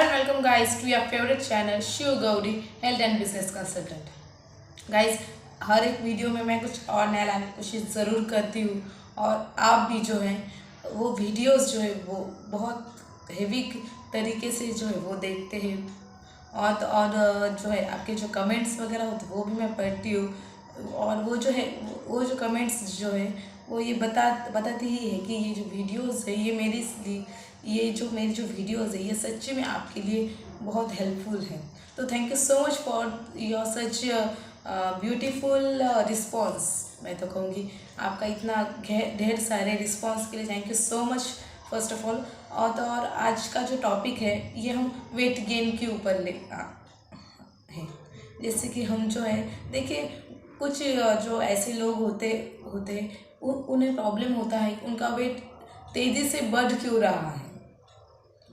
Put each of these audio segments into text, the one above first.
and welcome guys to your favorite channel Shiv Gauri health and business consultant. Guys, हर एक video में मैं कुछ और नया लाने की कोशिश ज़रूर करती हूँ और आप भी जो हैं वो वीडियोस जो है वो बहुत हेवी तरीके से जो है वो देखते हैं और जो है आपके जो कमेंट्स वगैरह होते हैं वो भी मैं पढ़ती हूँ और वो जो कमेंट्स जो है वो ये बताती ही है कि ये जो वीडियोस है ये जो मेरी जो वीडियोस है ये सच्ची में आपके लिए बहुत हेल्पफुल है। तो thank you so much for your such beautiful response. मैं तो कहूँगी आपका इतना ढेर सारे रिस्पॉन्स के लिए thank you so much first of all. और आज का जो टॉपिक है ये हम वेट गेन के ऊपर है। जैसे कि हम जो है देखिए कुछ जो ऐसे लोग होते उन्हें प्रॉब्लम होता है उनका वेट तेज़ी से बढ़ क्यों रहा है।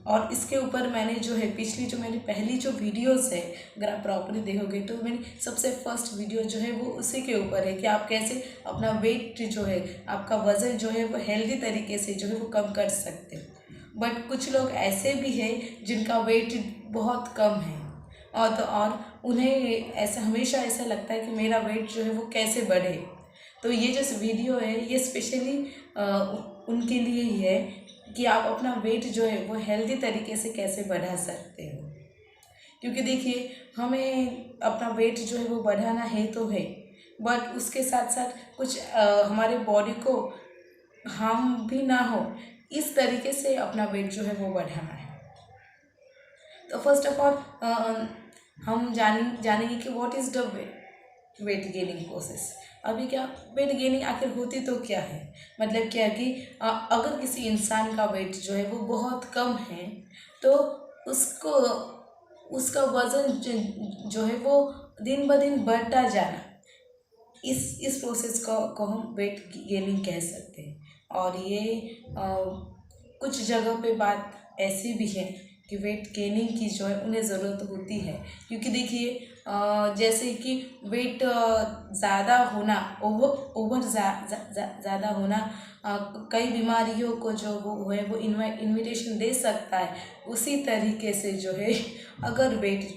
और इसके ऊपर मैंने जो है पिछली जो मेरी पहली जो वीडियोस है अगर आप प्रॉपर्ली देखोगे तो मेरी सबसे फर्स्ट वीडियो जो है वो उसी के ऊपर है कि आप कैसे अपना वेट जो है आपका वज़न जो है वो हेल्दी तरीके से जो है वो कम कर सकते हैं। बट कुछ लोग ऐसे भी हैं जिनका वेट बहुत कम है और उन्हें ऐसा हमेशा ऐसा लगता है कि मेरा वेट जो है वो कैसे बढ़े। तो ये जो वीडियो है ये स्पेशली उनके लिए ही है कि आप अपना वेट जो है वो हेल्दी तरीके से कैसे बढ़ा सकते हो। क्योंकि देखिए हमें अपना वेट जो है वो बढ़ाना है तो है, बट उसके साथ साथ कुछ हमारे बॉडी को हार्म भी ना हो इस तरीके से अपना वेट जो है वो बढ़ाना है। तो फर्स्ट ऑफ ऑल हम जानेंगे कि what is the weight gaining process. अभी क्या वेट गेनिंग आखिर होती तो क्या है, मतलब क्या कि अगर किसी इंसान का वेट जो है वो बहुत कम है तो उसका वज़न जो है वो दिन ब दिन बढ़ता जाना, इस प्रोसेस को हम वेट गेनिंग कह सकते हैं। और ये कुछ जगह पे बात ऐसी भी है कि वेट गेनिंग की जो है उन्हें ज़रूरत होती है। क्योंकि देखिए जैसे कि वेट ज़्यादा होना ओवर ज़्यादा होना कई बीमारियों को जो वो है वो इन्विटेशन दे सकता है। उसी तरीके से जो है अगर वेट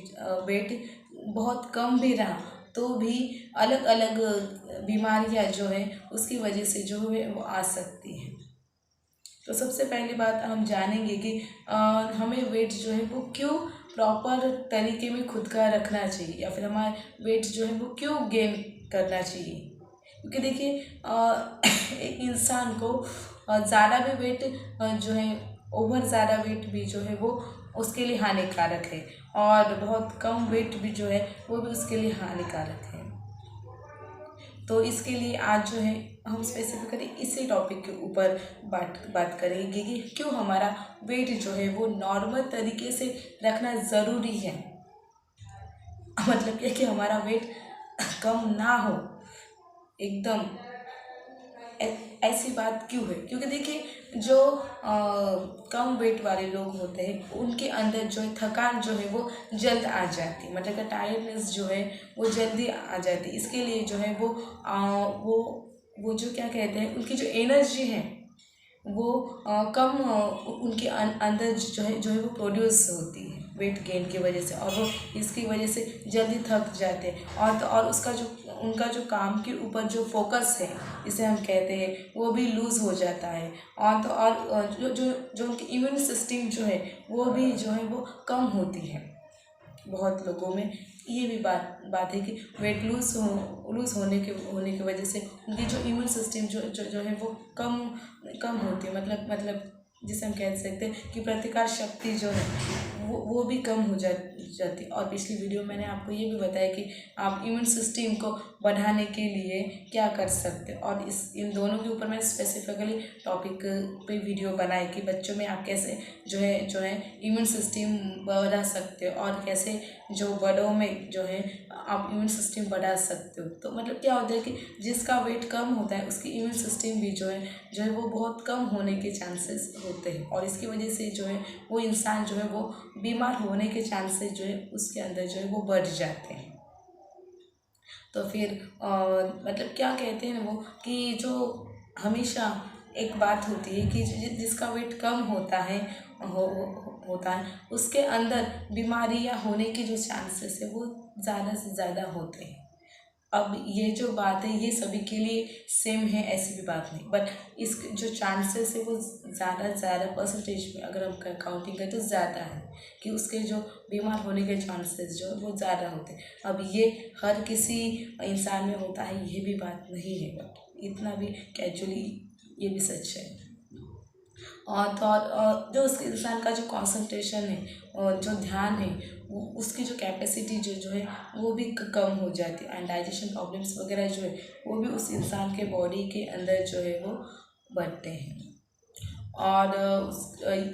बहुत कम भी रहा तो भी अलग अलग बीमारियां जो है उसकी वजह से जो है वो आ सकती हैं। तो सबसे पहली बात हम जानेंगे कि हमें वेट जो है वो क्यों प्रॉपर तरीके में खुद का रखना चाहिए या फिर हमारा वेट जो है वो क्यों गेन करना चाहिए। क्योंकि देखिए एक इंसान को ज़्यादा भी वेट जो है ओवर ज़्यादा वेट भी जो है वो उसके लिए हानिकारक है और बहुत कम वेट भी जो है वो भी उसके लिए हानिकारक है। तो इसके लिए आज जो है हम स्पेसिफिकली इसी टॉपिक के ऊपर बात करेंगे कि क्यों हमारा वेट जो है वो नॉर्मल तरीके से रखना ज़रूरी है। मतलब ये कि हमारा वेट कम ना हो एकदम, ऐसी बात क्यों है। क्योंकि देखिए जो कम वेट वाले लोग होते हैं उनके अंदर जो है थकान जो है वो जल्द आ जाती है, मतलब कि टायर्डनेस जो है वो जल्दी आ जाती है। इसके लिए जो है वो जो क्या कहते हैं उनकी जो एनर्जी है वो कम उनके अंदर जो है वो प्रोड्यूस होती है वेट गेन की वजह से, और वो इसकी वजह से जल्दी थक जाते हैं और उसका जो उनका जो काम के ऊपर जो फोकस है इसे हम कहते हैं वो भी लूज़ हो जाता है। और जो उनकी इम्यून सिस्टम जो है वो भी जो है वो कम होती है। बहुत लोगों में ये भी बात है कि वेट लूज़ होने की वजह से उनकी जो इम्यून सिस्टम जो है वो कम होती है। मतलब जिसे हम कह सकते हैं कि प्रतिकार शक्ति जो है वो भी कम हो जाती। और पिछली वीडियो मैंने आपको ये भी बताया कि आप इम्यून सिस्टम को बढ़ाने के लिए क्या कर सकते हैं, और इन दोनों के ऊपर मैं स्पेसिफिकली टॉपिक पे वीडियो बनाई कि बच्चों में आप कैसे जो है इम्यून सिस्टम बढ़ा सकते हो और कैसे जो बड़ों में जो है आप इम्यून सिस्टम बढ़ा सकते हो। तो मतलब क्या होता है कि जिसका वेट कम होता है उसकी इम्यून सिस्टम भी जो है वो बहुत कम होने के चांसेस होते हैं, और इसकी वजह से जो है वो इंसान जो है वो बीमार होने के चांसेस जो है उसके अंदर जो है वो बढ़ जाते हैं। तो फिर मतलब क्या कहते हैं वो कि जो हमेशा एक बात होती है कि जिसका वेट कम होता है होता है उसके अंदर बीमारियां होने की जो चांसेस है वो ज़्यादा से ज़्यादा होते हैं। अब ये जो बात है ये सभी के लिए सेम है ऐसी भी बात नहीं, बट इस जो चांसेस है वो ज़्यादा परसेंटेज में अगर हम काउंटिंग करें तो ज़्यादा है कि उसके जो बीमार होने के चांसेस जो वो ज़्यादा होते हैं। अब ये हर किसी इंसान में होता है ये भी बात नहीं है, बट इतना भी कैजुअली ये भी सच है। और जो उस इंसान का जो कंसंट्रेशन है और जो ध्यान है उसकी जो कैपेसिटी जो है वो भी कम हो जाती है, एंड डाइजेशन प्रॉब्लम्स वगैरह जो है वो भी उस इंसान के बॉडी के अंदर जो है वो बढ़ते हैं। और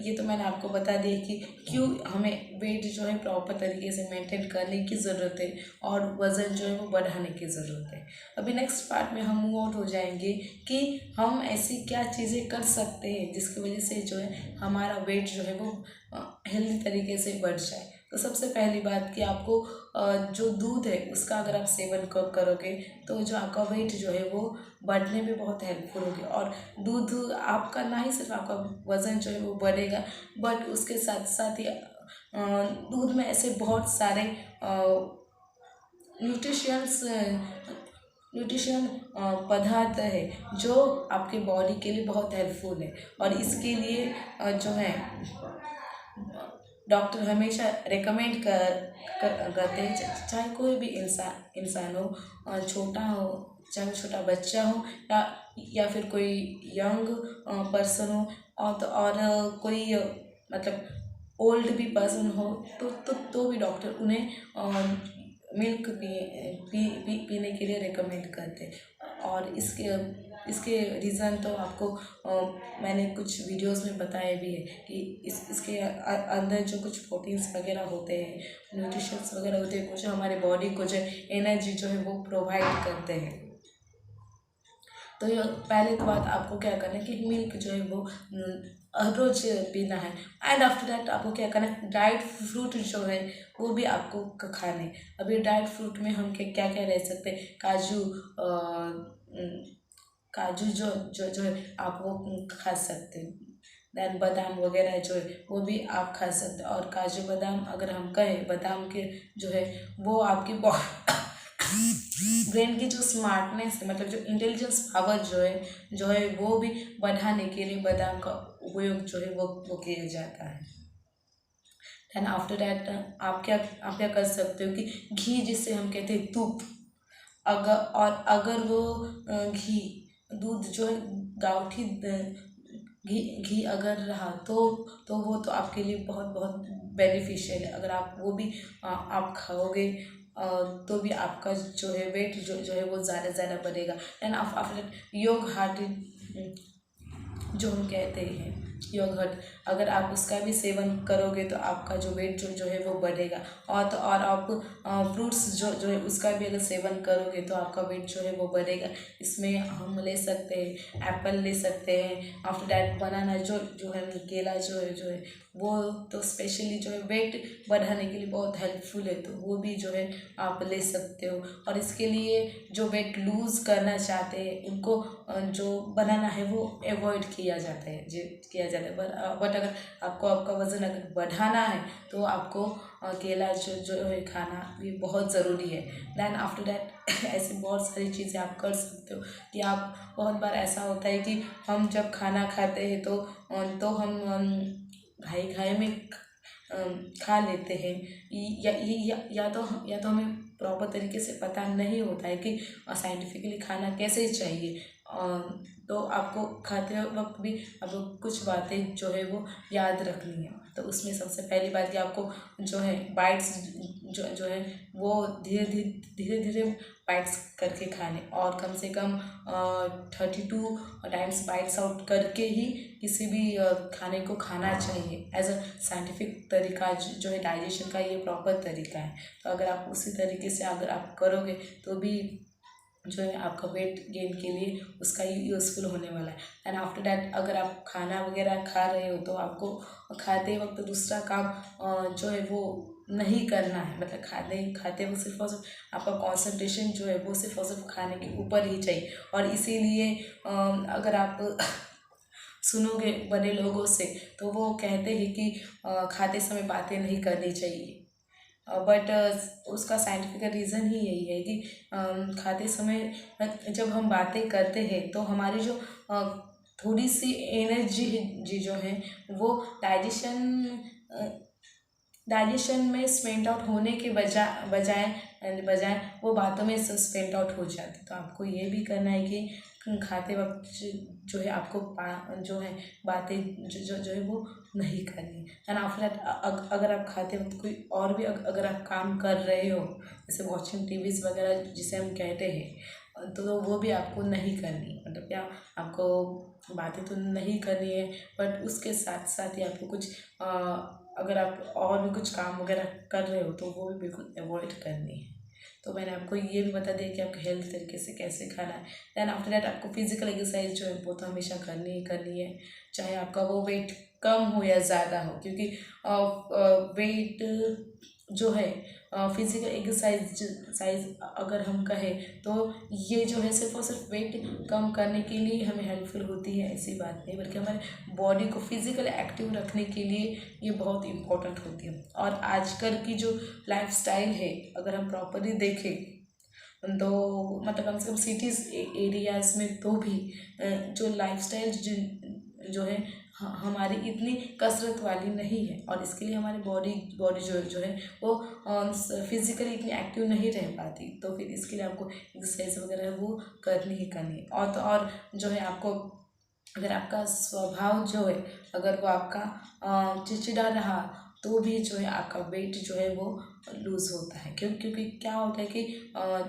ये तो मैंने आपको बता दिया कि क्यों हमें वेट जो है प्रॉपर तरीके से मेंटेन करने की ज़रूरत है और वज़न जो है वो बढ़ाने की ज़रूरत है। अभी नेक्स्ट पार्ट में हम मूव आउट हो जाएंगे कि हम ऐसी क्या चीज़ें कर सकते हैं जिसकी वजह से जो है हमारा वेट जो है वो हेल्दी तरीके से बढ़ जाए। तो सबसे पहली बात कि आपको जो दूध है उसका अगर आप सेवन करोगे तो जो आपका वेट जो है वो बढ़ने में बहुत हेल्पफुल होगी। और दूध आपका ना ही सिर्फ आपका वज़न जो है वो बढ़ेगा, बट उसके साथ साथ ही दूध में ऐसे बहुत सारे न्यूट्रिशन पदार्थ है जो आपके बॉडी के लिए बहुत हेल्पफुल है। और इसके लिए जो है डॉक्टर हमेशा रिकमेंड करते हैं, चाहे कोई भी इंसान हो, छोटा हो चाहे छोटा बच्चा हो या फिर कोई यंग पर्सन हो, और कोई मतलब ओल्ड भी पर्सन हो तो भी डॉक्टर उन्हें मिल्क पीने के लिए रिकमेंड करते हैं। और इसके रीज़न तो आपको मैंने कुछ वीडियोस में बताया भी है कि इसके अंदर जो कुछ प्रोटीन्स वगैरह होते हैं, न्यूट्रिशंस वगैरह होते हैं, कुछ हमारे बॉडी को जो एनर्जी जो है वो प्रोवाइड करते हैं। तो ये पहले तो बात आपको क्या करना है कि मिल्क जो है वो रोज पीना है। एंड आफ्टर दैट आपको क्या करना है, ड्राइड फ्रूट जो है वो भी आपको खाने। अभी ड्राइड फ्रूट में हम क्या क्या रह सकते हैं, काजू जो है आप वो खा सकते हैं। दैन बादाम वगैरह जो है वो भी आप खा सकते हैं। और काजू बादाम अगर हम कहें, बादाम के जो है वो आपकी ब्रेन की जो स्मार्टनेस है, मतलब जो इंटेलिजेंस पावर जो है वो भी बढ़ाने के लिए बादाम का उपयोग जो है वो किया जाता है। दैन आफ्टर दैट आप क्या कर सकते हो कि घी जिसे हम कहते हैं तुप, अगर वो घी दूध जो है गावठी घी अगर रहा तो वो तो आपके लिए बहुत बहुत बेनिफिशियल है। अगर आप वो भी आप खाओगे तो भी आपका जो है वेट जो है वो ज़्यादा बढ़ेगा। एंड आफ्टर योग हार्ट जो हम कहते हैं योगर्ट, अगर आप उसका भी सेवन करोगे तो आपका जो वेट जो है वो बढ़ेगा। और आप फ्रूट्स जो है उसका भी अगर सेवन करोगे तो आपका वेट जो है वो बढ़ेगा। इसमें हम ले सकते हैं एप्पल, ले सकते हैं आफ्टर दैट बनाना, जो है केला जो है वो तो स्पेशली जो है वेट बढ़ाने के लिए बहुत हेल्पफुल है, तो वो भी जो है आप ले सकते हो। और इसके लिए जो वेट लूज़ करना चाहते हैं उनको जो बनाना है वो अवॉइड किया जाता है। बट अगर आपको आपका वज़न अगर बढ़ाना है तो आपको केला जो है खाना भी बहुत ज़रूरी है। दैन आफ्टर दैट ऐसी बहुत सारी चीज़ें आप कर सकते हो कि आप बहुत बार ऐसा होता है कि हम जब खाना खाते हैं तो हम घाई में खा लेते हैं, या तो हमें प्रॉपर तरीके से पता नहीं होता है कि साइंटिफिकली खाना कैसे चाहिए। तो आपको खाते वक्त भी आपको कुछ बातें जो है वो याद रखनी है। तो उसमें सबसे पहली बात कि आपको जो है बाइट्स जो है वो धीरे बाइट्स करके खाने, और कम से कम 32 टाइम्स बाइट्स आउट करके ही किसी भी खाने को खाना चाहिए। एज अ साइंटिफिक तरीका जो है डाइजेशन का ये प्रॉपर तरीका है। तो अगर आप उसी तरीके से अगर आप करोगे तो भी जो है आपका वेट गेन के लिए उसका यूज़फुल होने वाला है। एंड आफ्टर दैट अगर आप खाना वगैरह खा रहे हो तो आपको खाते वक्त दूसरा काम जो है वो नहीं करना है। मतलब खाते वक्त सिर्फ और सिर्फ आपका कंसंट्रेशन जो है वो सिर्फ और सिर्फ खाने के ऊपर ही चाहिए। और इसीलिए अगर आप सुनोगे बड़े लोगों से तो वो कहते हैं कि खाते समय बातें नहीं करनी चाहिए। बट उसका साइंटिफिक रीज़न ही यही है कि खाते समय जब हम बातें करते हैं तो हमारी जो थोड़ी सी एनर्जी जी जो है वो डाइजेशन में स्पेंड आउट होने के बजाय वो बातों में स्पेंड आउट हो जाती। तो आपको ये भी करना है कि खाते वक्त जो है आपको जो है बातें जो है वो नहीं करनी। एंड आफ्टर दैट अगर आप खाते वक्त कोई और भी अगर आप काम कर रहे हो जैसे वॉचिंग टीवीज वगैरह जिसे हम कहते हैं तो वो भी आपको नहीं करनी। मतलब क्या आपको बातें तो नहीं करनी है बट उसके साथ साथ ही आपको कुछ अगर आप और भी कुछ काम वगैरह कर रहे हो तो वो भी बिल्कुल अवॉइड करनी है। तो मैंने आपको ये भी बता दिया कि आपको हेल्थ तरीके से कैसे खाना है। दैन आफ्टर दैट आपको फिजिकल एक्सरसाइज जो है वो तो हमेशा करनी है, चाहे आपका वो वेट कम हो या ज़्यादा हो, क्योंकि वेट जो है फिजिकल एक्सरसाइज अगर हम कहें तो ये जो है सिर्फ और सिर्फ वेट कम करने के लिए हमें हेल्पफुल होती है, ऐसी बात नहीं, बल्कि हमारे बॉडी को फिजिकल एक्टिव रखने के लिए ये बहुत इम्पोर्टेंट होती है। और आजकल की जो लाइफस्टाइल है अगर हम प्रॉपरली देखें तो मतलब कम से कम सिटीज़ एरियाज़ में तो भी जो लाइफस्टाइल जो है हमारी इतनी कसरत वाली नहीं है और इसके लिए हमारी बॉडी जो है वो फिजिकली इतनी एक्टिव नहीं रह पाती। तो फिर इसके लिए आपको एक्सरसाइज वगैरह वो करनी ही करनी है। और तो और जो है आपको अगर आपका स्वभाव जो है अगर वो आपका चिड़चिड़ा रहा तो भी जो है आपका वेट जो है वो लूज़ होता है। क्योंकि क्या होता है कि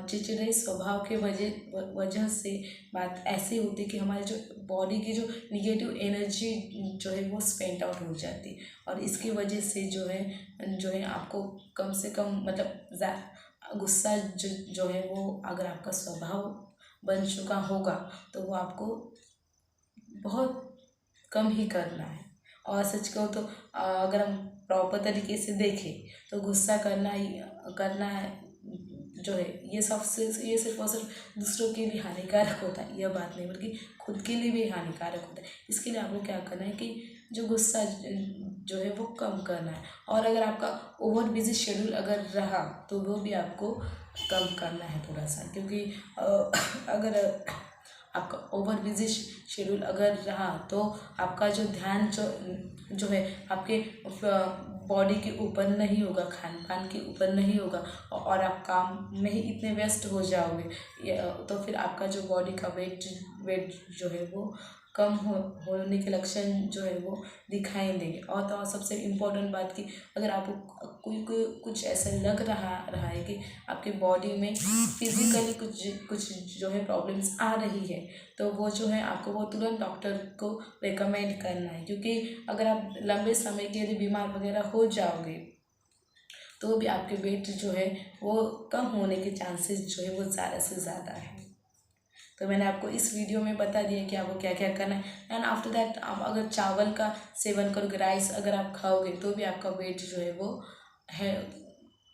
चिड़चिड़े स्वभाव के वजह से बात ऐसी होती है कि हमारे जो बॉडी की जो निगेटिव एनर्जी जो है वो स्पेंड आउट हो जाती है और इसकी वजह से जो है आपको कम से कम मतलब गुस्सा जो है वो अगर आपका स्वभाव बन चुका होगा तो वो आपको बहुत कम ही करना है। और सच कहूँ तो अगर हम प्रॉपर तरीके से देखें तो गुस्सा करना है जो है ये सिर्फ और सिर्फ दूसरों के लिए हानिकारक होता है, यह बात नहीं, बल्कि खुद के लिए भी हानिकारक होता है। इसके लिए आपको क्या करना है कि जो गुस्सा जो है वो कम करना है। और अगर आपका ओवर बिजी शेड्यूल अगर रहा तो वो भी आपको कम करना है थोड़ा सा, क्योंकि अगर आपका ओवर बिजी शेड्यूल अगर रहा तो आपका जो ध्यान जो है आपके बॉडी के ऊपर नहीं होगा, खान पान के ऊपर नहीं होगा और आप काम में ही इतने व्यस्त हो जाओगे तो फिर आपका जो बॉडी का वेट जो है वो कम होने के लक्षण जो है वो दिखाई देंगे। और तो और सबसे इम्पोर्टेंट बात कि अगर आपको कुछ ऐसा लग रहा है कि आपके बॉडी में फिजिकली कुछ जो है प्रॉब्लम्स आ रही है तो वो जो है आपको वो तुरंत डॉक्टर को रेकमेंड करना है, क्योंकि अगर आप लंबे समय के लिए बीमार वगैरह हो जाओगे तो भी आपके वेट जो है वो कम होने के चांसेस जो है वो ज़्यादा से ज़्यादा है। तो मैंने आपको इस वीडियो में बता दिया कि आपको क्या क्या करना है। एंड आफ्टर दैट आप अगर चावल का सेवन करोगे, राइस अगर आप खाओगे तो भी आपका वेट जो है वो है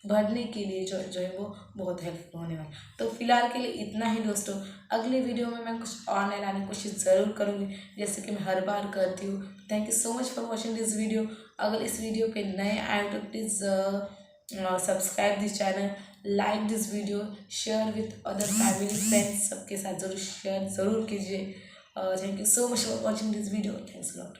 बढ़ने के लिए जो है वो बहुत हेल्पफुल होने वाला। तो फिलहाल के लिए इतना ही दोस्तों, अगले वीडियो में मैं कुछ और नया लाने की कोशिश ज़रूर करूँगी जैसे कि मैं हर बार करती हूँ। Thank you so much for watching this video. अगर इस वीडियो पे नए आए तो please subscribe this channel, like this video, share with other family friends, सबके साथ ज़रूर शेयर ज़रूर कीजिए। Thank you so much for watching this video. Thanks a lot.